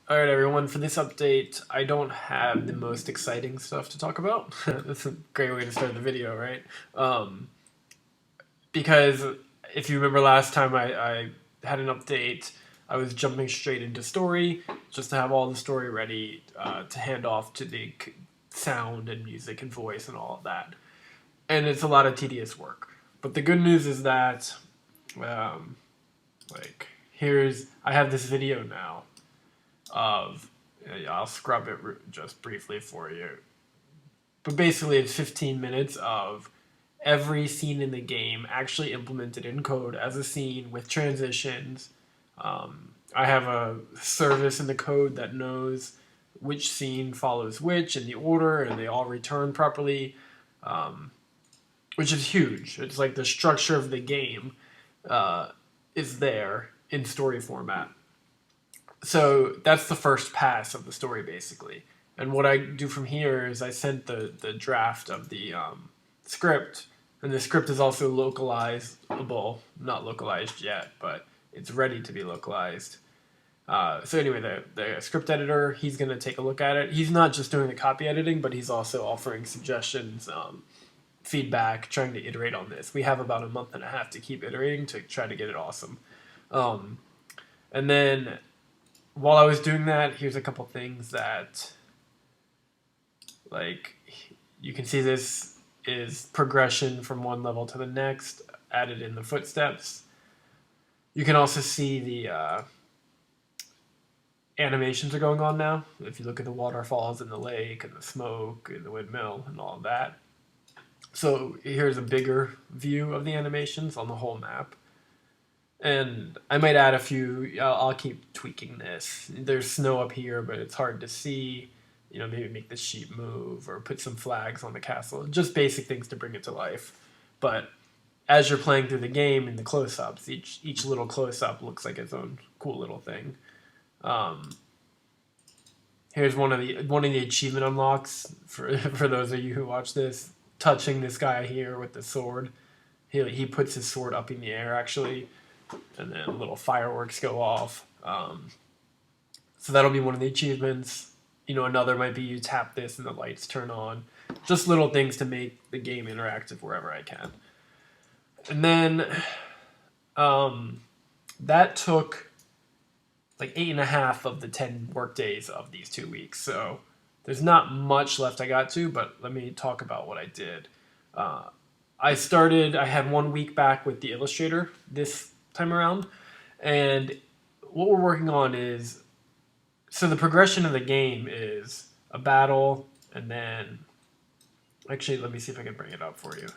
Alright everyone, for this update, I don't have the most exciting stuff to talk about. That's a great way to start the video, right? Um, because if you remember last time I had an update, I was jumping straight into story, just to have all the story ready to hand off to the sound and music and voice and all of that. And it's a lot of tedious work. But the good news is that, um, I have this video now of I'll scrub it just briefly for you. But basically, it's 15 minutes of every scene in the game actually implemented in code as a scene with transitions. I have a service in the code that knows which scene follows which in the order, and they all return properly, um, which is huge. It's like the structure of the game uh, is there in story format. So that's the first pass of the story, basically. And what I do from here is I sent the draft of the script, and the script is also localizable, not localized yet, but it's ready to be localized. So anyway, the script editor, he's going to take a look at it. He's not just doing the copy editing, but he's also offering suggestions, feedback, trying to iterate on this. We have about a month and a half to keep iterating to try to get it awesome. Um, and then while I was doing that, here's a couple things that, like, you can see this is progression from one level to the next, added in the footsteps. You can also see the animations are going on now. If you look at the waterfalls and the lake and the smoke and the windmill and all of that. So here's a bigger view of the animations on the whole map. And I might add a few. I'll keep tweaking this. There's snow up here, but it's hard to see. Maybe make the sheep move or put some flags on the castle. Just basic things to bring it to life. But as you're playing through the game in the close-ups, each little close-up looks like its own cool little thing. Um, Here's one of the achievement unlocks for those of you who watch this. Touching this guy here with the sword. He puts his sword up in the air actually, and then little fireworks go off. So that'll be one of the achievements. Another might be you tap this and the lights turn on. Just little things to make the game interactive wherever I can. And then that took like 8.5 of the 10 work days of these 2 weeks. So there's not much left I got to, but let me talk about what I did. I had 1 week back with the illustrator this time around, and what we're working on is, so the progression of the game is a battle, and then, actually, let me see if I can bring it up for you.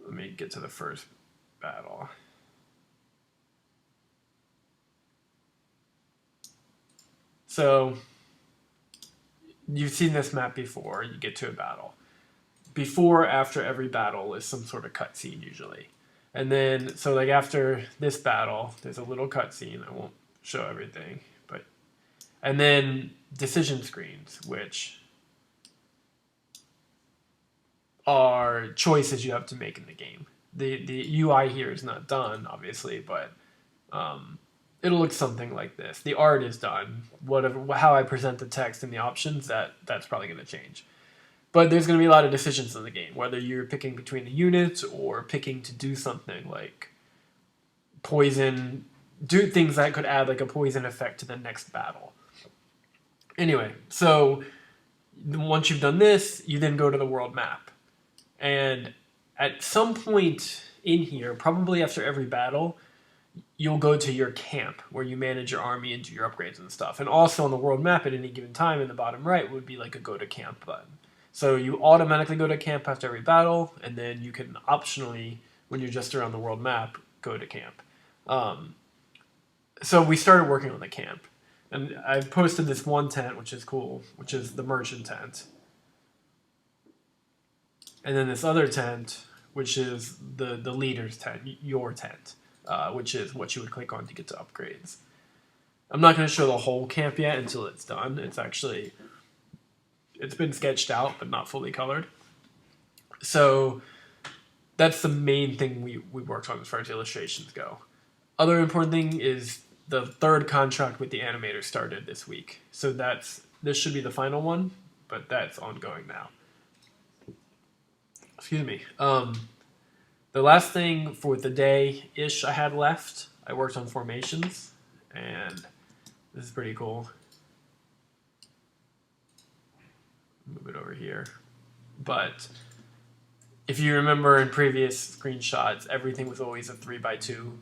Let me get to the first battle. So you've seen this map before. You get to a battle. Before, after every battle is some sort of cutscene usually. And then, so like after this battle, there's a little cutscene. I won't show everything, and then decision screens, which are choices you have to make in the game. The UI here is not done, obviously, but it'll look something like this. The art is done. Whatever, how I present the text and the options, that's probably going to change. But there's going to be a lot of decisions in the game, whether you're picking between the units or picking to do something like poison, do things that could add like a poison effect to the next battle. Anyway, so once you've done this, you then go to the world map. And at some point in here, probably after every battle, you'll go to your camp where you manage your army and do your upgrades and stuff. And also on the world map at any given time in the bottom right would be like a go to camp button. So you automatically go to camp after every battle, and then you can optionally, when you're just around the world map, go to camp. So we started working on the camp. And I've posted this one tent, which is cool, which is the merchant tent. And then this other tent, which is the leader's tent, your tent, which is what you would click on to get to upgrades. I'm not going to show the whole camp yet until it's done. It's been sketched out, but not fully colored. So that's the main thing we worked on as far as illustrations go. Other important thing is the third contract with the animator started this week. So this should be the final one, but that's ongoing now. Excuse me. The last thing for the day-ish I had left, I worked on formations, and this is pretty cool. Move it over here. But if you remember in previous screenshots, everything was always a 3x2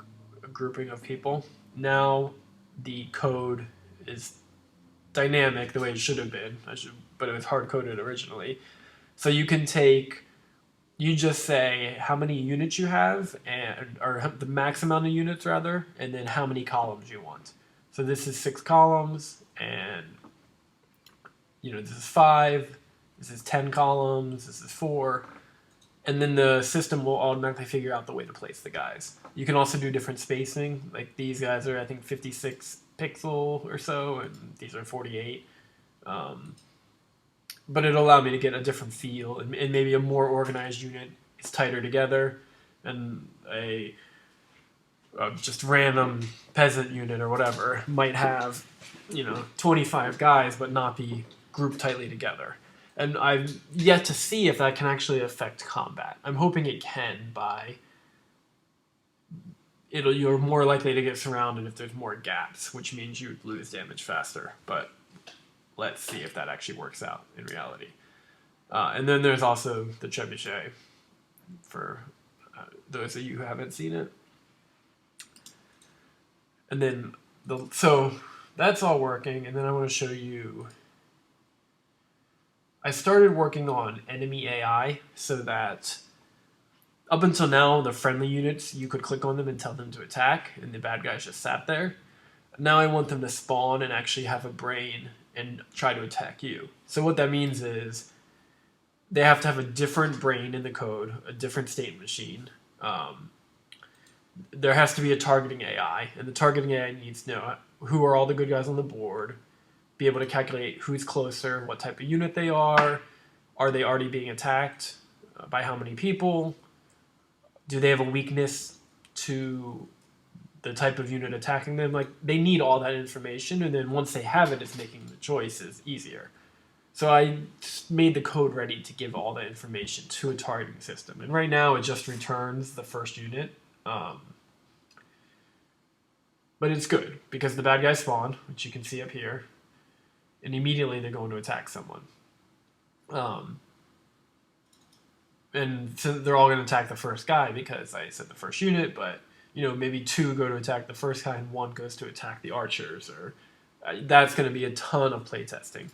grouping of people. Now the code is dynamic the way it should have been, but it was hard-coded originally. So you just say how many units you have, or the max amount of units rather, and then how many columns you want. So this is 6 columns, and this is 5, this is 10 columns, this is 4, and then the system will automatically figure out the way to place the guys. You can also do different spacing, like these guys are I think 56 pixel or so, and these are 48. But it'll allow me to get a different feel, and maybe a more organized unit is tighter together, and a just random peasant unit or whatever might have 25 guys but not be grouped tightly together. And I've yet to see if that can actually affect combat. I'm hoping it can you're more likely to get surrounded if there's more gaps, which means you lose damage faster. But let's see if that actually works out in reality. And then there's also the trebuchet for those of you who haven't seen it. And then so that's all working, and then I want to show you. I started working on enemy AI so that up until now, the friendly units, you could click on them and tell them to attack, and the bad guys just sat there. Now I want them to spawn and actually have a brain and try to attack you. So what that means is they have to have a different brain in the code, a different state machine. There has to be a targeting AI, and the targeting AI needs to know who are all the good guys on the board, be able to calculate who's closer, what type of unit they are they already being attacked, by how many people, do they have a weakness to the type of unit attacking them. Like, they need all that information, and then once they have it, it's making the choices easier. So I made the code ready to give all that information to a targeting system, and right now it just returns the first unit. But it's good because the bad guys spawn, which you can see up here, and immediately they're going to attack someone. And so they're all going to attack the first guy because I said the first unit, but maybe 2 go to attack the first guy and 1 goes to attack the archers, or that's going to be a ton of playtesting.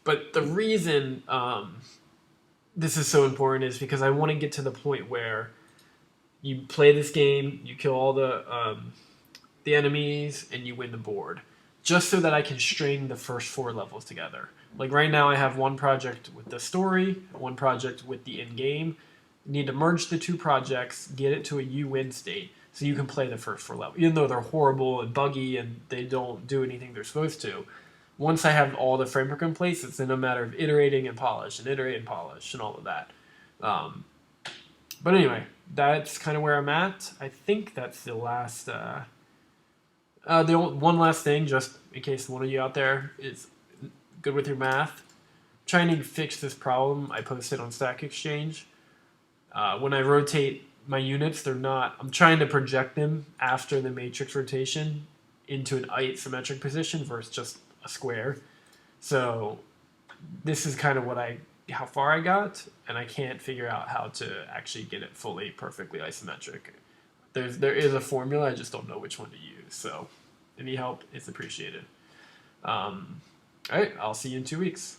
But the reason this is so important is because I want to get to the point where you play this game, you kill all the enemies, and you win the board, just so that I can string the first 4 levels together. Like right now I have one project with the story, one project with the in-game. You need to merge the 2 projects, get it to a you-win state, so you can play the first 4 levels. Even though they're horrible and buggy and they don't do anything they're supposed to, once I have all the framework in place, it's then a matter of iterating and polish, and iterate and polish, and all of that. But anyway, that's kind of where I'm at. I think that's the last... one last thing, just in case one of you out there is good with your math. Trying to fix this problem I posted on Stack Exchange. When I rotate my units, I'm trying to project them after the matrix rotation into an symmetric position versus just a square. So this is kind of how far I got, and I can't figure out how to actually get it fully perfectly isometric. There is a formula, I just don't know which one to use. So any help is appreciated. All right, I'll see you in 2 weeks.